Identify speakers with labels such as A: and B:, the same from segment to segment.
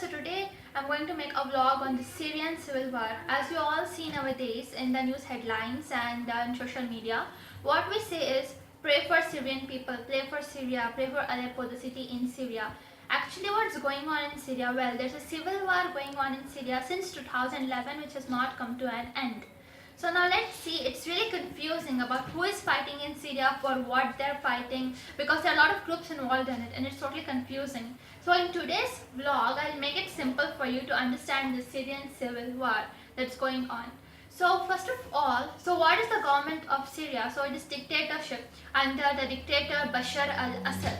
A: so today I'm going to make a vlog on the Syrian civil war. As you all see nowadays in the news headlines and on social media, what we say is pray for Syrian people, pray for Syria, pray for Aleppo, the city in Syria. Actually, what's going on in Syria? Well, there's a civil war going on in Syria since 2011 which has not come to an end. So now let's see, it's really confusing about who is fighting in Syria, for what they're fighting, because there are a lot of groups involved in it and it's totally confusing. So in today's vlog, I'll make it simple for you to understand the Syrian civil war that's going on. So first of all, what is the government of Syria? So it is dictatorship under the dictator Bashar al-Assad.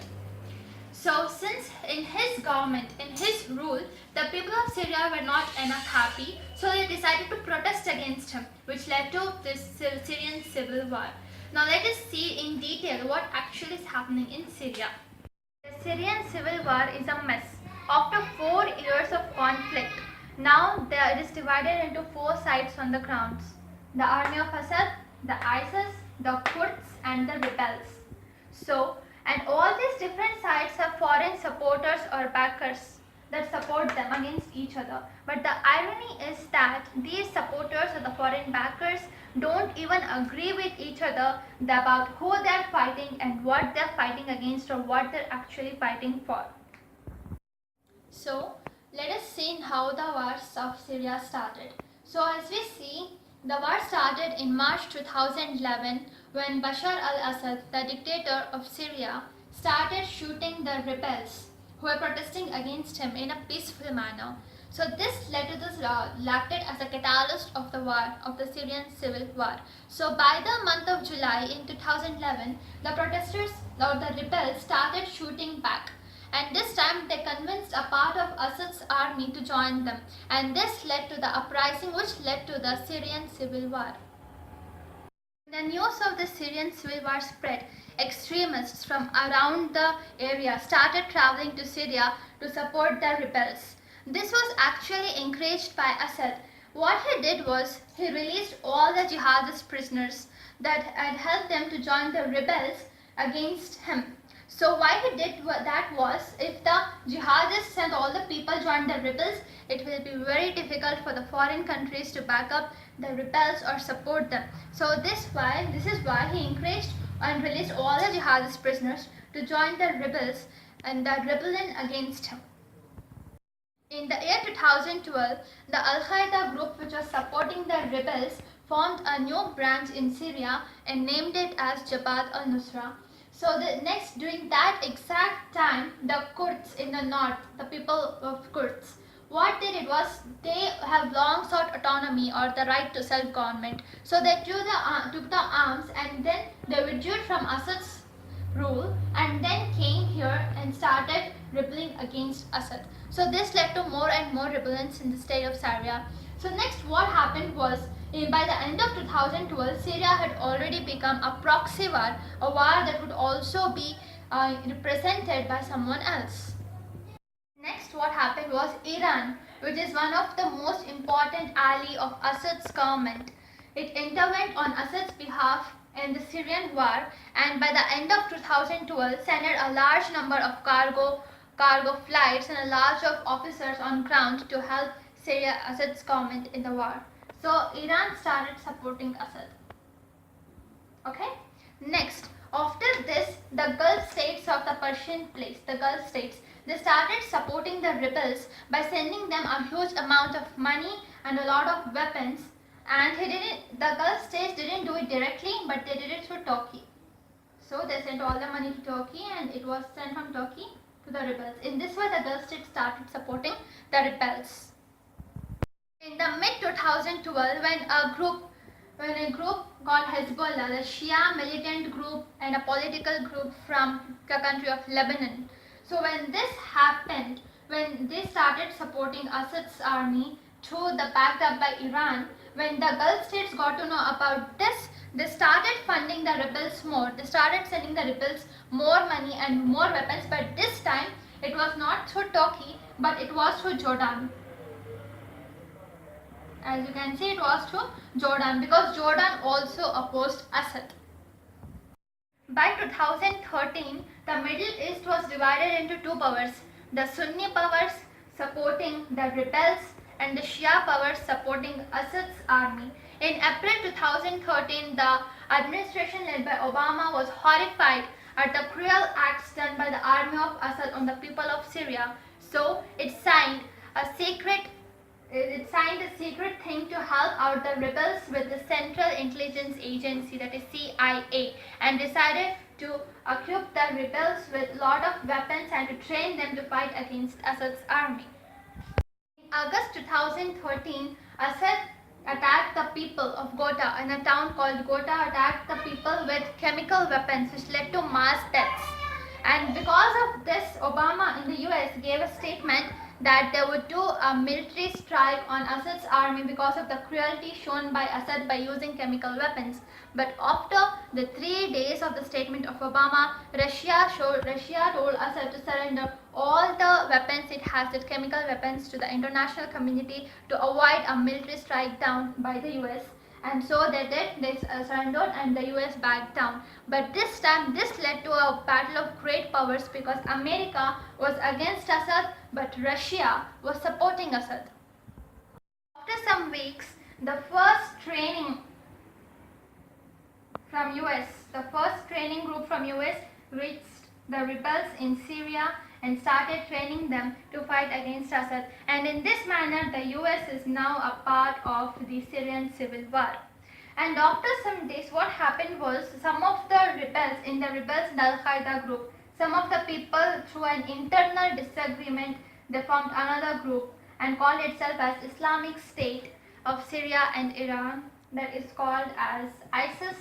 A: So since in his government, in his rule, the people of Syria were not enough happy, so they decided to protest against him, which led to this Syrian civil war. Now let us see in detail what actually is happening in Syria. The Syrian civil war is a mess. After 4 years of conflict, now it is divided into 4 sides on the grounds: the army of Assad, the ISIS, the Kurds and the rebels. And all these different sides have foreign supporters or backers that support them against each other. But the irony is that these supporters or the foreign backers don't even agree with each other about who they're fighting and what they're fighting against or what they're actually fighting for. So let us see how the wars of Syria started. So as we see, the war started in March 2011 when Bashar al-Assad, the dictator of Syria, started shooting the rebels who were protesting against him in a peaceful manner. So this led to this acted as a catalyst of the war, of the Syrian civil war. So by the month of July in 2011, the protesters or the rebels started shooting back. And this time they convinced a part of Assad's army to join them. And this led to the uprising which led to the Syrian civil war. The news of the Syrian civil war spread. Extremists from around the area started traveling to Syria to support the rebels. This was actually encouraged by Assad. What he did was he released all the jihadist prisoners that had helped them to join the rebels against him. So why he did that was, if the jihadists and all the people join the rebels, it will be very difficult for the foreign countries to back up the rebels or support them. So this is why he encouraged and released all the jihadist prisoners to join the rebels and the rebellion against him. In the year 2012, the Al-Qaeda group which was supporting the rebels formed a new branch in Syria and named it as Jabhat al-Nusra. So during that exact time, the Kurds in the north, the people of Kurds, what they did was they have long sought autonomy or the right to self-government. So they took the arms and then they withdrew from Assad's rule and then came here and started rebelling against Assad. So this led to more and more rebellions in the state of Syria. So next what happened was, by the end of 2012, Syria had already become a proxy war, a war that would also be represented by someone else. Next what happened was Iran, which is one of the most important ally of Assad's government. It intervened on Assad's behalf in the Syrian war, and by the end of 2012 sent a large number of cargo flights and a large of officers on ground to help Syria, Assad's government in the war. So Iran started supporting Assad. Okay. Next, after this, the Gulf states of the Persian place, the Gulf states, they started supporting the rebels by sending them a huge amount of money and a lot of weapons. And the Gulf states didn't do it directly, but they did it through Turkey. So they sent all the money to Turkey and it was sent from Turkey to the rebels. In this way, the Gulf states started supporting the rebels. In the mid-2012, when a group called Hezbollah, the Shia militant group and a political group from the country of Lebanon. So when this happened, when they started supporting Assad's army backed up by Iran, when the Gulf states got to know about this, they started funding the rebels more. They started sending the rebels more money and more weapons, but this time it was not through Turkey, but it was through Jordan. As you can see, it was through Jordan because Jordan also opposed Assad. By 2013, the Middle East was divided into two powers, the Sunni powers supporting the rebels and the Shia power supporting Assad's army. In April 2013, the administration led by Obama was horrified at the cruel acts done by the army of Assad on the people of Syria. So it signed a secret thing to help out the rebels with the Central Intelligence Agency, that is CIA, and decided to equip the rebels with lot of weapons and to train them to fight against Assad's army. In August 2013, Assad attacked the people of Ghouta, in a town called Ghouta, attacked the people with chemical weapons, which led to mass deaths. And because of this, Obama in the US gave a statement that they would do a military strike on Assad's army because of the cruelty shown by Assad by using chemical weapons. But after the 3 days of the statement of Obama, Russia told Assad to surrender all the weapons it has, the chemical weapons, to the international community to avoid a military strike down by the US. And so they did, they surrendered and the US backed down. But this time, this led to a battle of great powers because America was against Assad, but Russia was supporting Assad. After some weeks, the first training group from US reached the rebels in Syria and started training them to fight against Assad. And in this manner, the US is now a part of the Syrian civil war. And after some days, what happened was some of the rebels in the Al-Qaeda group, some of the people, through an internal disagreement, they formed another group and called itself as Islamic State of Syria and Iran, that is called as ISIS.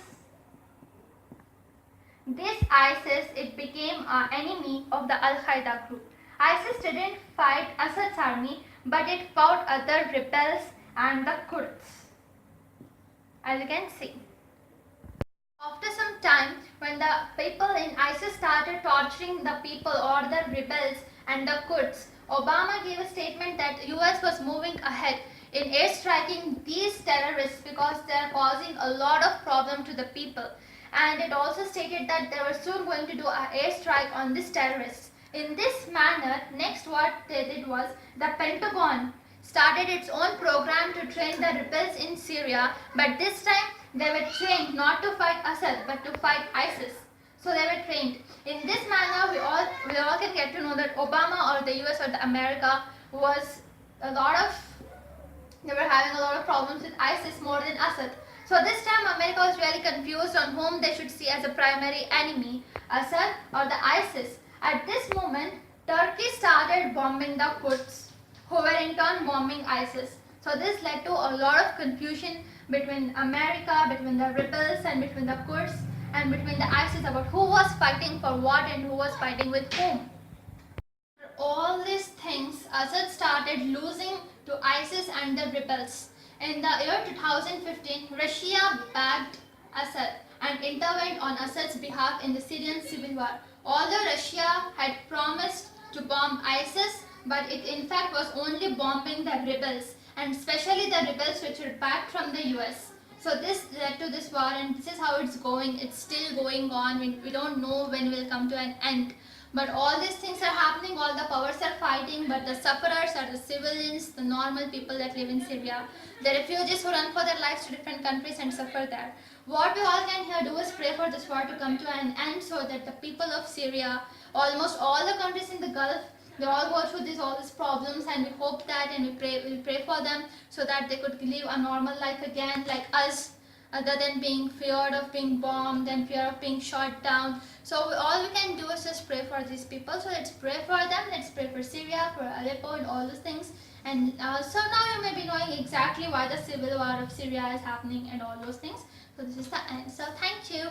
A: This ISIS, it became an enemy of the Al-Qaeda group. ISIS didn't fight Assad's army, but it fought other rebels and the Kurds, as you can see. After some time, when the people in ISIS started torturing the people or the rebels and the Kurds, Obama gave a statement that US was moving ahead in airstriking these terrorists because they are causing a lot of problem to the people. And it also stated that they were soon going to do an airstrike on these terrorists. In this manner, next what they did was the Pentagon started its own program to train the rebels in Syria, but this time they were trained not to fight Assad but to fight ISIS. So they were trained. In this manner, we all can get to know that Obama or the US or the America they were having a lot of problems with ISIS more than Assad. So this time America was really confused on whom they should see as a primary enemy, Assad or the ISIS. At this moment, Turkey started bombing the Kurds, who were in turn bombing ISIS. So this led to a lot of confusion between America, between the rebels and between the Kurds and between the ISIS about who was fighting for what and who was fighting with whom. After all these things, Assad started losing to ISIS and the rebels. In the year 2015, Russia backed Assad and intervened on Assad's behalf in the Syrian civil war. Although Russia had promised to bomb ISIS, but it in fact was only bombing the rebels, and especially the rebels which were backed from the US. So this led to this war, and this is how it's going. It's still going on. We don't know when it will come to an end. But all these things are happening, all the powers are fighting, but the sufferers are the civilians, the normal people that live in Syria, the refugees who run for their lives to different countries and suffer there. What we all can here do is pray for this war to come to an end so that the people of Syria, almost all the countries in the Gulf, they all go through all these problems, and we hope that and we'll pray for them so that they could live a normal life again like us, other than being feared of being bombed and fear of being shot down. So all we can do is just pray for these people. So let's pray for them. Let's pray for Syria, for Aleppo and all those things. And so now you may be knowing exactly why the civil war of Syria is happening and all those things. So this is the end. So thank you.